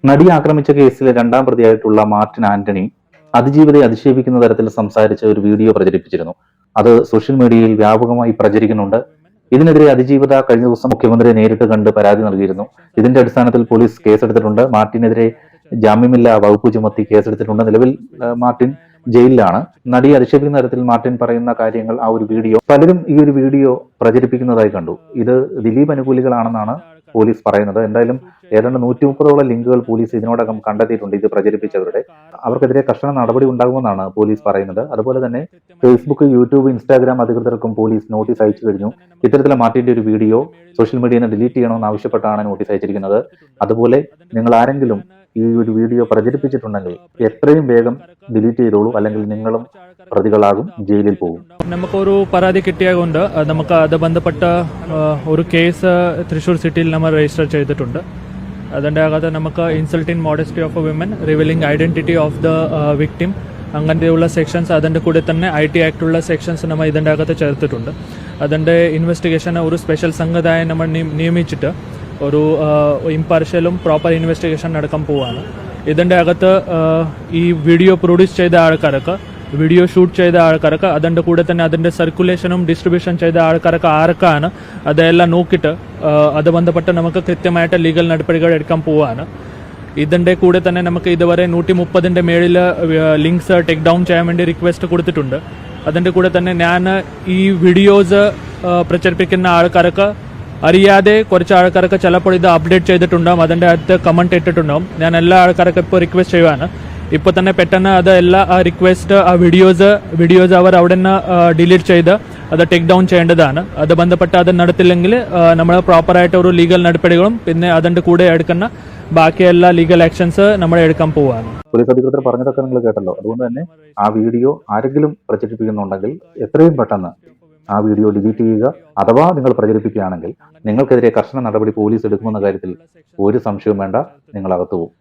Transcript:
നടിയെ ആക്രമിച്ച കേസിലെ രണ്ടാം പ്രതിയായിട്ടുള്ള മാർട്ടിൻ ആന്റണി അതിജീവിതയെ അധിക്ഷേപിക്കുന്ന തരത്തിൽ സംസാരിച്ച ഒരു വീഡിയോ പ്രചരിപ്പിച്ചിരുന്നു. അത് സോഷ്യൽ മീഡിയയിൽ വ്യാപകമായി പ്രചരിക്കുന്നുണ്ട്. ഇതിനെതിരെ അതിജീവിത കഴിഞ്ഞ ദിവസം മുഖ്യമന്ത്രിയെ നേരിട്ട് കണ്ട് പരാതി നൽകിയിരുന്നു. ഇതിന്റെ അടിസ്ഥാനത്തിൽ പോലീസ് കേസെടുത്തിട്ടുണ്ട്. മാർട്ടിനെതിരെ ജാമ്യമില്ലാ വകുപ്പ് ചുമത്തി കേസെടുത്തിട്ടുണ്ട്. നിലവിൽ മാർട്ടിൻ ജയിലിലാണ്. നടിയെ അധിക്ഷേപിക്കുന്ന തരത്തിൽ മാർട്ടിൻ പറയുന്ന കാര്യങ്ങൾ, ആ ഒരു വീഡിയോ പലരും ഈ ഒരു വീഡിയോ പ്രചരിപ്പിക്കുന്നതായി കണ്ടു. ഇത് ദിലീപ് അനുകൂലികളാണെന്നാണ് പോലീസ് പറയുന്നത്. എന്തായാലും ഏതാണ്ട് 130ഓളം ലിങ്കുകൾ പോലീസ് ഇതിനോടകം കണ്ടെത്തിയിട്ടുണ്ട്. ഇത് പ്രചരിപ്പിച്ചവരുടെ അവർക്കെതിരെ കർശന നടപടി ഉണ്ടാകുമെന്നാണ് പോലീസ് പറയുന്നത്. അതുപോലെ തന്നെ ഫേസ്ബുക്ക്, യൂട്യൂബ്, ഇൻസ്റ്റാഗ്രാം അധികൃതർക്കും പോലീസ് നോട്ടീസ് അയച്ചു കഴിഞ്ഞു. ഇത്തരത്തിലുള്ള മാർട്ടിന്റെ ഒരു വീഡിയോ സോഷ്യൽ മീഡിയയിൽ നിന്ന് ഡിലീറ്റ് ചെയ്യണമെന്ന് ആവശ്യപ്പെട്ടാണ് നോട്ടീസ് അയച്ചിരിക്കുന്നത്. അതുപോലെ നിങ്ങൾ ആരെങ്കിലും ഈ ഒരു വീഡിയോ പ്രചരിപ്പിച്ചിട്ടുണ്ടെങ്കിൽ എത്രയും വേഗം ഡിലീറ്റ് ചെയ്തോളൂ, അല്ലെങ്കിൽ നിങ്ങളും പ്രതികളാകും, ജയിലിൽ പോകും. നമുക്കൊരു പരാതി കിട്ടിയതുകൊണ്ട് നമുക്ക് അത് ബന്ധപ്പെട്ട ഒരു കേസ് തൃശ്ശൂർ സിറ്റിയിൽ നമ്മൾ രജിസ്റ്റർ ചെയ്തിട്ടുണ്ട്. അതിൻ്റെ അകത്ത് നമുക്ക് insulting modesty of A women, revealing identity of the victim, അങ്ങനെയുള്ള സെക്ഷൻസ്, അതിൻ്റെ കൂടെ തന്നെ IT ആക്ടുള്ള സെക്ഷൻസ് നമ്മൾ ഇതിൻ്റെ അകത്ത് ചേർത്തിട്ടുണ്ട്. അതിൻ്റെ ഇൻവെസ്റ്റിഗേഷൻ ഒരു സ്പെഷ്യൽ സംഘത്തെ നമ്മൾ നിയമിച്ചിട്ട് ഒരു ഇംപാർഷ്യലും പ്രോപ്പർ ഇൻവെസ്റ്റിഗേഷൻ നടക്കാൻ പോവുകയാണ്. ഇതിൻ്റെ അകത്ത് ഈ വീഡിയോ പ്രൊഡ്യൂസ് ചെയ്ത ആൾക്കാർക്ക്, വീഡിയോ ഷൂട്ട് ചെയ്ത ആൾക്കാർക്ക്, അതിൻ്റെ കൂടെ തന്നെ അതിൻ്റെ സർക്കുലേഷനും ഡിസ്ട്രിബ്യൂഷൻ ചെയ്ത ആൾക്കാർക്ക് ആർക്കാണ്, അതെല്ലാം നോക്കിയിട്ട് അത് ബന്ധപ്പെട്ട് നമുക്ക് കൃത്യമായിട്ട് ലീഗൽ നടപടികൾ എടുക്കാൻ പോവുകയാണ്. ഇതിൻ്റെ കൂടെ തന്നെ നമുക്ക് ഇതുവരെ 130ന്റെ മേളിൽ ലിങ്ക്സ് ടേക്ക് ഡൗൺ ചെയ്യാൻ വേണ്ടി റിക്വസ്റ്റ് കൊടുത്തിട്ടുണ്ട്. അതിൻ്റെ കൂടെ തന്നെ ഞാൻ ഈ വീഡിയോസ് പ്രചരിപ്പിക്കുന്ന ആൾക്കാർക്ക് അറിയാതെ കുറച്ച് ആൾക്കാർക്ക് ചിലപ്പോൾ ഇത് അപ്ഡേറ്റ് ചെയ്തിട്ടുണ്ടാവും, അതിൻ്റെ അടുത്ത് കമൻറ്റ് ഇട്ടിട്ടുണ്ടാവും. ഞാൻ എല്ലാ ആൾക്കാർക്കും ഇപ്പോൾ റിക്വസ്റ്റ് ചെയ്യുവാണ്, ഇപ്പോൾ തന്നെ പെട്ടെന്ന് അത് എല്ലാ റിക്വസ്റ്റ്, ആ വീഡിയോസ് അവർ അവിടെ നിന്ന് ഡിലീറ്റ് ചെയ്ത് അത് ടേക്ക് ഡൗൺ ചെയ്യേണ്ടതാണ്. അത് ബന്ധപ്പെട്ട് അത് നടത്തില്ലെങ്കിൽ നമ്മൾ പ്രോപ്പറായിട്ട് ഒരു ലീഗൽ നടപടികളും പിന്നെ അതിൻ്റെ കൂടെ എടുക്കുന്ന ബാക്കി എല്ലാ ലീഗൽ ആക്ഷൻസ് നമ്മൾ എടുക്കാൻ പോവുകയാണ്. പോലീസ് അധികൃതർ പറഞ്ഞതൊക്കെ നിങ്ങൾ കേട്ടല്ലോ. അതുകൊണ്ട് തന്നെ ആ വീഡിയോ ആരെങ്കിലും പ്രചരിപ്പിക്കുന്നുണ്ടെങ്കിൽ എത്രയും പെട്ടെന്ന് ആ വീഡിയോ ഡിലീറ്റ് ചെയ്യുക. അഥവാ നിങ്ങൾ പ്രചരിപ്പിക്കുകയാണെങ്കിൽ നിങ്ങൾക്കെതിരെ കർശന നടപടി പോലീസ് എടുക്കുമെന്ന കാര്യത്തിൽ ഒരു സംശയവും വേണ്ട, നിങ്ങൾ അകത്തു പോകും.